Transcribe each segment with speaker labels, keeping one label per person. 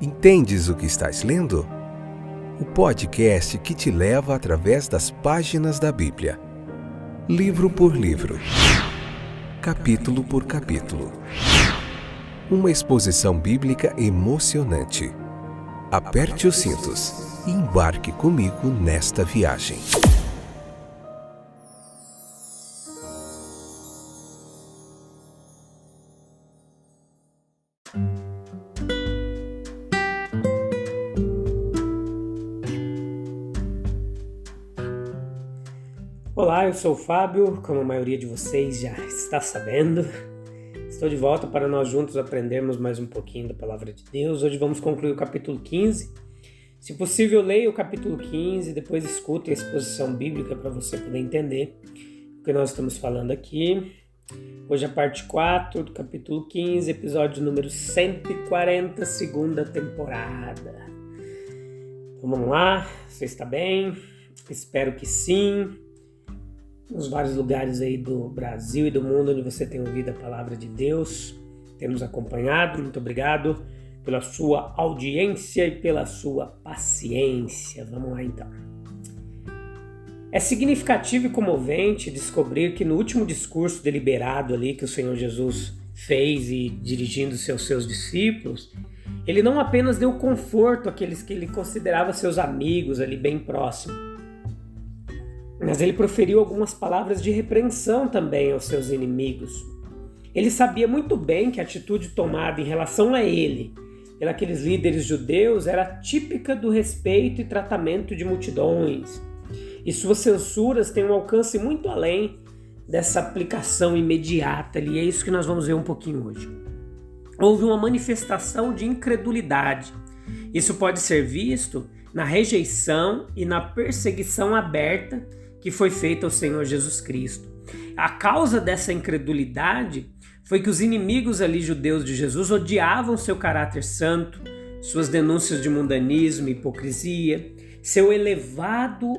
Speaker 1: Entendes o que estás lendo? O podcast que te leva através das páginas da Bíblia. Livro por livro. Capítulo por capítulo. Uma exposição bíblica emocionante. Aperte os cintos e embarque comigo nesta viagem.
Speaker 2: Olá, eu sou o Fábio, como a maioria de vocês já está sabendo. Estou de volta para nós juntos aprendermos mais um pouquinho da Palavra de Deus. Hoje vamos concluir o capítulo 15. Se possível, leia o capítulo 15, depois escute a exposição bíblica para você poder entender o que nós estamos falando aqui. Hoje é a parte 4 do capítulo 15, episódio número 140, segunda temporada. Então vamos lá, você está bem? Espero que sim. Nos vários lugares aí do Brasil e do mundo onde você tem ouvido a palavra de Deus, temos acompanhado. Muito obrigado pela sua audiência e pela sua paciência. Vamos lá então. É significativo e comovente descobrir que no último discurso deliberado ali que o Senhor Jesus fez e dirigindo-se aos seus discípulos, ele não apenas deu conforto àqueles que ele considerava seus amigos ali bem próximos, mas ele proferiu algumas palavras de repreensão também aos seus inimigos. Ele sabia muito bem que a atitude tomada em relação a ele, pelos líderes judeus, era típica do respeito e tratamento de multidões. E suas censuras têm um alcance muito além dessa aplicação imediata, e é isso que nós vamos ver um pouquinho hoje. Houve uma manifestação de incredulidade. Isso pode ser visto na rejeição e na perseguição aberta que foi feita ao Senhor Jesus Cristo. A causa dessa incredulidade foi que os inimigos ali judeus de Jesus odiavam seu caráter santo, suas denúncias de mundanismo e hipocrisia, seu elevado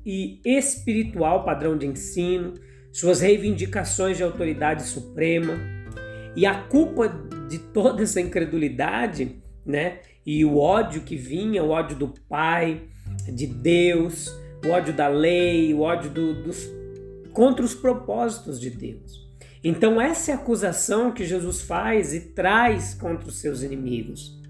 Speaker 2: e espiritual padrão de ensino, suas reivindicações de autoridade suprema. E a culpa de toda essa incredulidade, e o ódio que vinha, o ódio do Pai, de Deus, o ódio da lei, o ódio contra os propósitos de Deus. Então essa é a acusação que Jesus faz e traz contra os seus inimigos.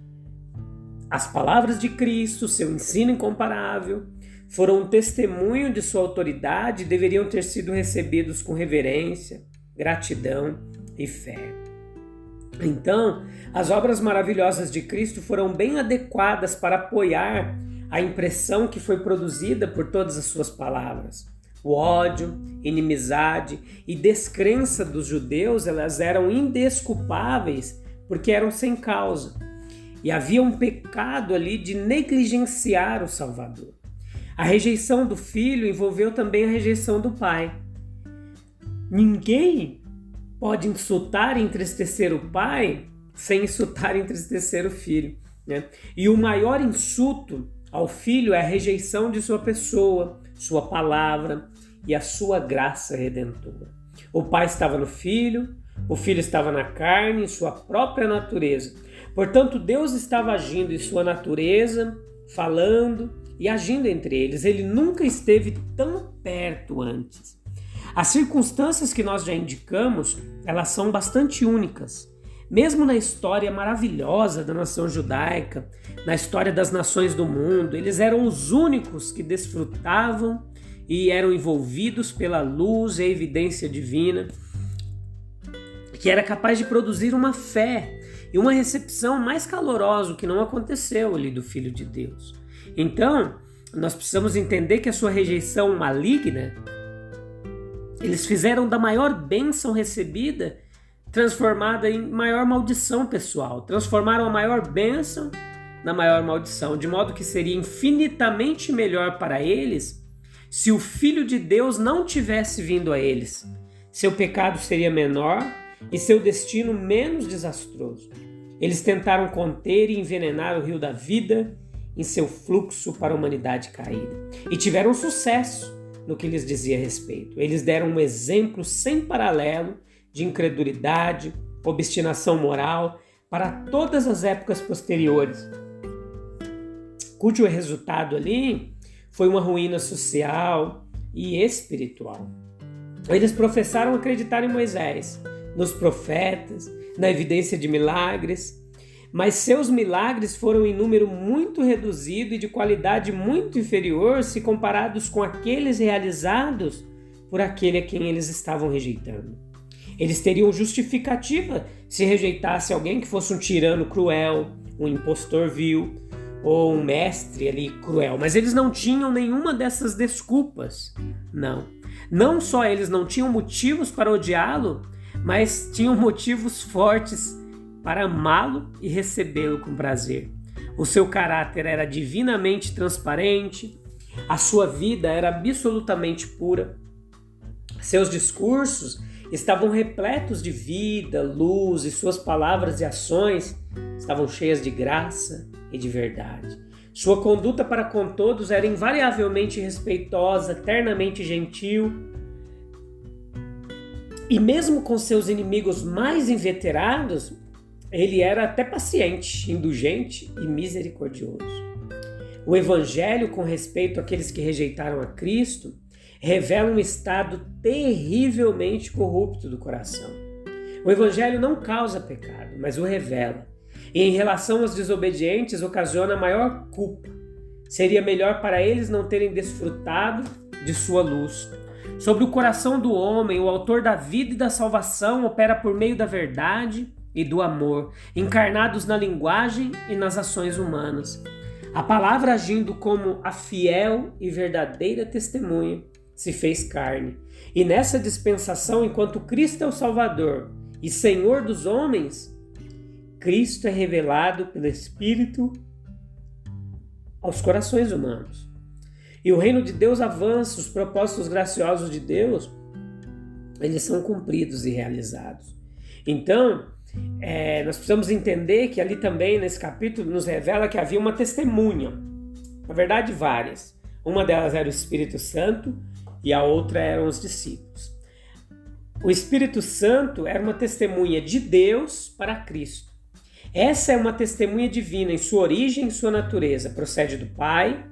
Speaker 2: As palavras de Cristo, seu ensino incomparável, foram um testemunho de sua autoridade e deveriam ter sido recebidos com reverência, gratidão e fé. Então, as obras maravilhosas de Cristo foram bem adequadas para apoiar a impressão que foi produzida por todas as suas palavras. O ódio, inimizade e descrença dos judeus, elas eram indesculpáveis porque eram sem causa. E havia um pecado ali de negligenciar o Salvador. A rejeição do filho envolveu também a rejeição do pai. Ninguém pode insultar e entristecer o pai sem insultar e entristecer o filho, E o maior insulto ao filho é a rejeição de sua pessoa, sua palavra e a sua graça redentora. O pai estava no filho, o filho estava na carne, em sua própria natureza. Portanto, Deus estava agindo em sua natureza, falando e agindo entre eles. Ele nunca esteve tão perto antes. As circunstâncias que nós já indicamos, elas são bastante únicas. Mesmo na história maravilhosa da nação judaica, na história das nações do mundo, eles eram os únicos que desfrutavam e eram envolvidos pela luz e a evidência divina, que era capaz de produzir uma fé e uma recepção mais calorosa, o que não aconteceu ali do Filho de Deus. Então, nós precisamos entender que a sua rejeição maligna, eles fizeram da maior bênção recebida transformada em maior maldição pessoal. Transformaram a maior bênção na maior maldição, de modo que seria infinitamente melhor para eles se o Filho de Deus não tivesse vindo a eles. Seu pecado seria menor e seu destino menos desastroso. Eles tentaram conter e envenenar o rio da vida em seu fluxo para a humanidade caída. E tiveram sucesso no que lhes dizia a respeito. Eles deram um exemplo sem paralelo de incredulidade, obstinação moral para todas as épocas posteriores. cujo resultado ali foi uma ruína social e espiritual. Eles professaram acreditar em Moisés, nos profetas, na evidência de milagres, mas seus milagres foram em número muito reduzido e de qualidade muito inferior se comparados com aqueles realizados por aquele a quem eles estavam rejeitando. Eles teriam justificativa se rejeitasse alguém que fosse um tirano cruel, um impostor vil ou um mestre ali cruel, mas eles não tinham nenhuma dessas desculpas. Não só eles não tinham motivos para odiá-lo, mas tinham motivos fortes para amá-lo e recebê-lo com prazer. O seu caráter era divinamente transparente, a sua vida era absolutamente pura, seus discursos estavam repletos de vida, luz, e suas palavras e ações estavam cheias de graça e de verdade. Sua conduta para com todos era invariavelmente respeitosa, eternamente gentil, e mesmo com seus inimigos mais inveterados, ele era até paciente, indulgente e misericordioso. O Evangelho, com respeito àqueles que rejeitaram a Cristo, revela um estado terrivelmente corrupto do coração. O Evangelho não causa pecado, mas o revela. E em relação aos desobedientes, ocasiona maior culpa. Seria melhor para eles não terem desfrutado de sua luz. Sobre o coração do homem, o autor da vida e da salvação opera por meio da verdade e do amor, encarnados na linguagem e nas ações humanas. A palavra, agindo como a fiel e verdadeira testemunha, se fez carne. E nessa dispensação, enquanto Cristo é o Salvador e Senhor dos homens, Cristo é revelado pelo Espírito aos corações humanos. E o reino de Deus avança, os propósitos graciosos de Deus, eles são cumpridos e realizados. Então, nós precisamos entender que ali também, nesse capítulo, nos revela que havia uma testemunha. Na verdade, várias. Uma delas era o Espírito Santo e a outra eram os discípulos. O Espírito Santo era uma testemunha de Deus para Cristo. Essa é uma testemunha divina em sua origem e sua natureza. Procede do Pai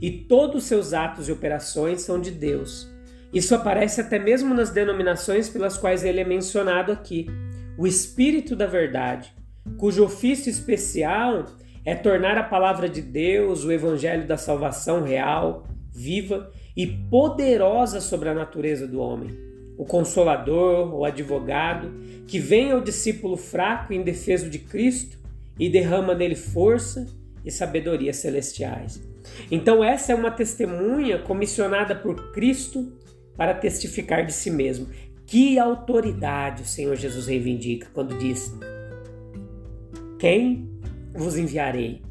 Speaker 2: e todos os seus atos e operações são de Deus. Isso aparece até mesmo nas denominações pelas quais ele é mencionado aqui. O Espírito da Verdade, cujo ofício especial é tornar a palavra de Deus, o Evangelho da salvação real, viva e poderosa sobre a natureza do homem. O Consolador, o Advogado, que vem ao discípulo fraco e indefeso de Cristo e derrama nele força e sabedoria celestiais. Então essa é uma testemunha comissionada por Cristo para testificar de si mesmo. Que autoridade o Senhor Jesus reivindica quando diz: quem vos enviarei?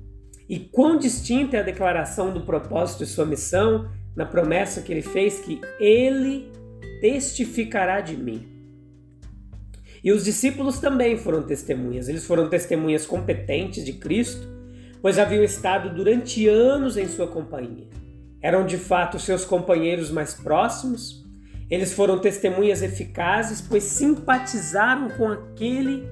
Speaker 2: E quão distinta é a declaração do propósito de sua missão na promessa que ele fez que ele testificará de mim. E os discípulos também foram testemunhas. Eles foram testemunhas competentes de Cristo, pois haviam estado durante anos em sua companhia. Eram de fato seus companheiros mais próximos. Eles foram testemunhas eficazes, pois simpatizaram com aquele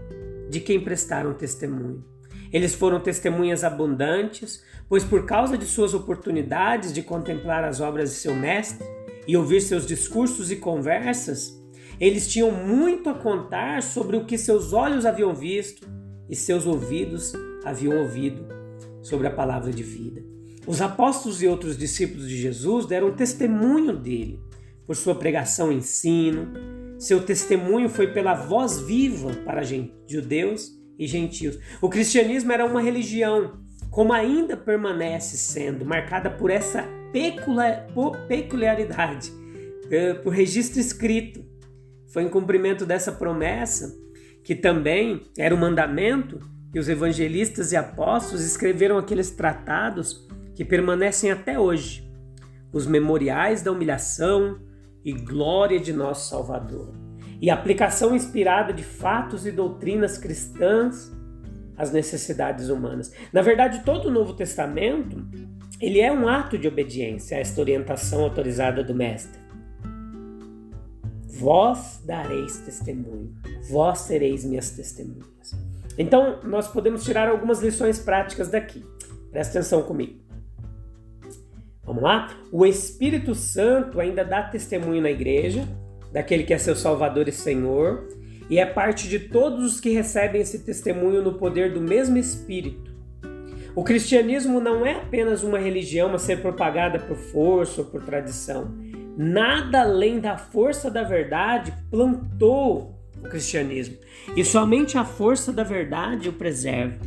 Speaker 2: de quem prestaram testemunho. Eles foram testemunhas abundantes, pois por causa de suas oportunidades de contemplar as obras de seu mestre e ouvir seus discursos e conversas, eles tinham muito a contar sobre o que seus olhos haviam visto e seus ouvidos haviam ouvido sobre a palavra de vida. Os apóstolos e outros discípulos de Jesus deram testemunho dele por sua pregação e ensino. Seu testemunho foi pela voz viva para judeus e gentios. O cristianismo era uma religião, como ainda permanece sendo, marcada por essa peculiaridade, por registro escrito. Foi em cumprimento dessa promessa que também era o mandamento que os evangelistas e apóstolos escreveram aqueles tratados que permanecem até hoje, os memoriais da humilhação e glória de nosso Salvador, e a aplicação inspirada de fatos e doutrinas cristãs às necessidades humanas. Na verdade, todo o Novo Testamento ele é um ato de obediência a esta orientação autorizada do Mestre. Vós dareis testemunho, vós sereis minhas testemunhas. Então, nós podemos tirar algumas lições práticas daqui. Presta atenção comigo. Vamos lá? O Espírito Santo ainda dá testemunho na igreja, daquele que é seu Salvador e Senhor, e é parte de todos os que recebem esse testemunho no poder do mesmo Espírito. O cristianismo não é apenas uma religião a ser propagada por força ou por tradição. Nada além da força da verdade plantou o cristianismo, e somente a força da verdade o preserva.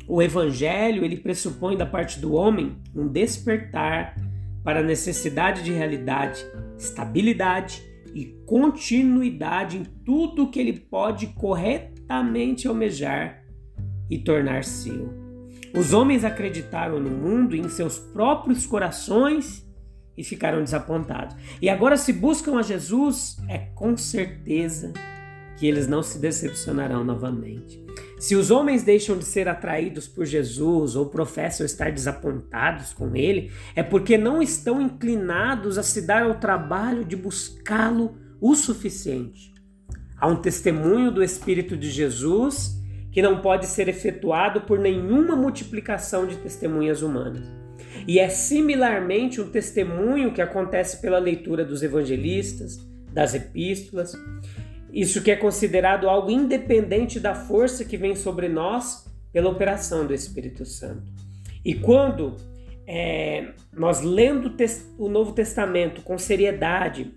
Speaker 2: O evangelho, ele pressupõe da parte do homem um despertar para a necessidade de realidade, estabilidade e continuidade em tudo que ele pode corretamente almejar e tornar seu. Os homens acreditaram no mundo e em seus próprios corações e ficaram desapontados. E agora, se buscam a Jesus, é com certeza que eles não se decepcionarão novamente. Se os homens deixam de ser atraídos por Jesus ou professam estar desapontados com ele, é porque não estão inclinados a se dar ao trabalho de buscá-lo o suficiente. Há um testemunho do Espírito de Jesus que não pode ser efetuado por nenhuma multiplicação de testemunhas humanas. E é similarmente um testemunho que acontece pela leitura dos evangelistas, das epístolas. Isso que é considerado algo independente da força que vem sobre nós pela operação do Espírito Santo. E quando nós lendo o Novo Testamento com seriedade,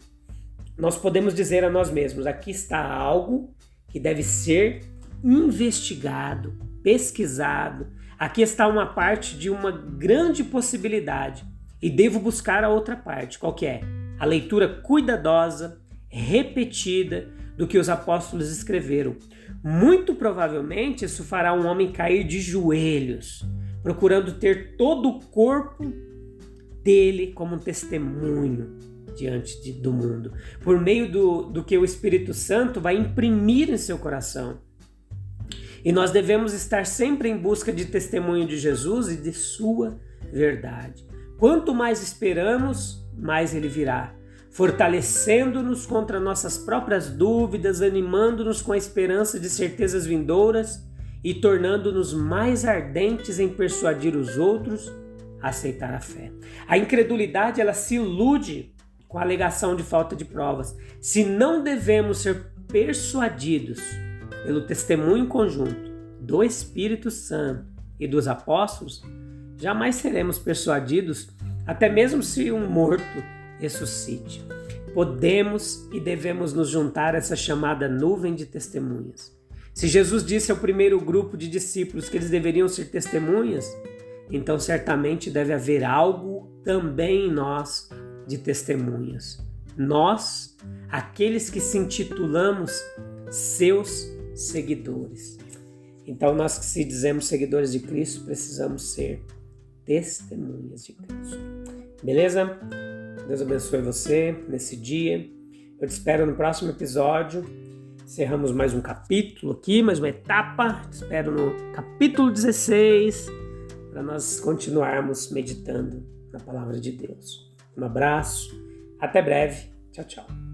Speaker 2: nós podemos dizer a nós mesmos, aqui está algo que deve ser investigado, pesquisado. Aqui está uma parte de uma grande possibilidade e devo buscar a outra parte. Qual que é? A leitura cuidadosa, repetida do que os apóstolos escreveram. Muito provavelmente isso fará um homem cair de joelhos, procurando ter todo o corpo dele como um testemunho diante do mundo, por meio do que o Espírito Santo vai imprimir em seu coração. E nós devemos estar sempre em busca de testemunho de Jesus e de sua verdade. Quanto mais esperamos, mais ele virá, fortalecendo-nos contra nossas próprias dúvidas, animando-nos com a esperança de certezas vindouras e tornando-nos mais ardentes em persuadir os outros a aceitar a fé. A incredulidade, ela se ilude com a alegação de falta de provas. Se não devemos ser persuadidos pelo testemunho conjunto do Espírito Santo e dos apóstolos, jamais seremos persuadidos, até mesmo se um morto ressuscite. Podemos e devemos nos juntar a essa chamada nuvem de testemunhas. Se Jesus disse ao primeiro grupo de discípulos que eles deveriam ser testemunhas, então certamente deve haver algo também em nós de testemunhas. Nós, aqueles que se intitulamos seus seguidores. Então nós que se dizemos seguidores de Cristo, precisamos ser testemunhas de Cristo. Beleza? Deus abençoe você nesse dia. Eu te espero no próximo episódio. Encerramos mais um capítulo aqui, mais uma etapa. Te espero no capítulo 16 para nós continuarmos meditando na palavra de Deus. Um abraço, até breve. Tchau, tchau.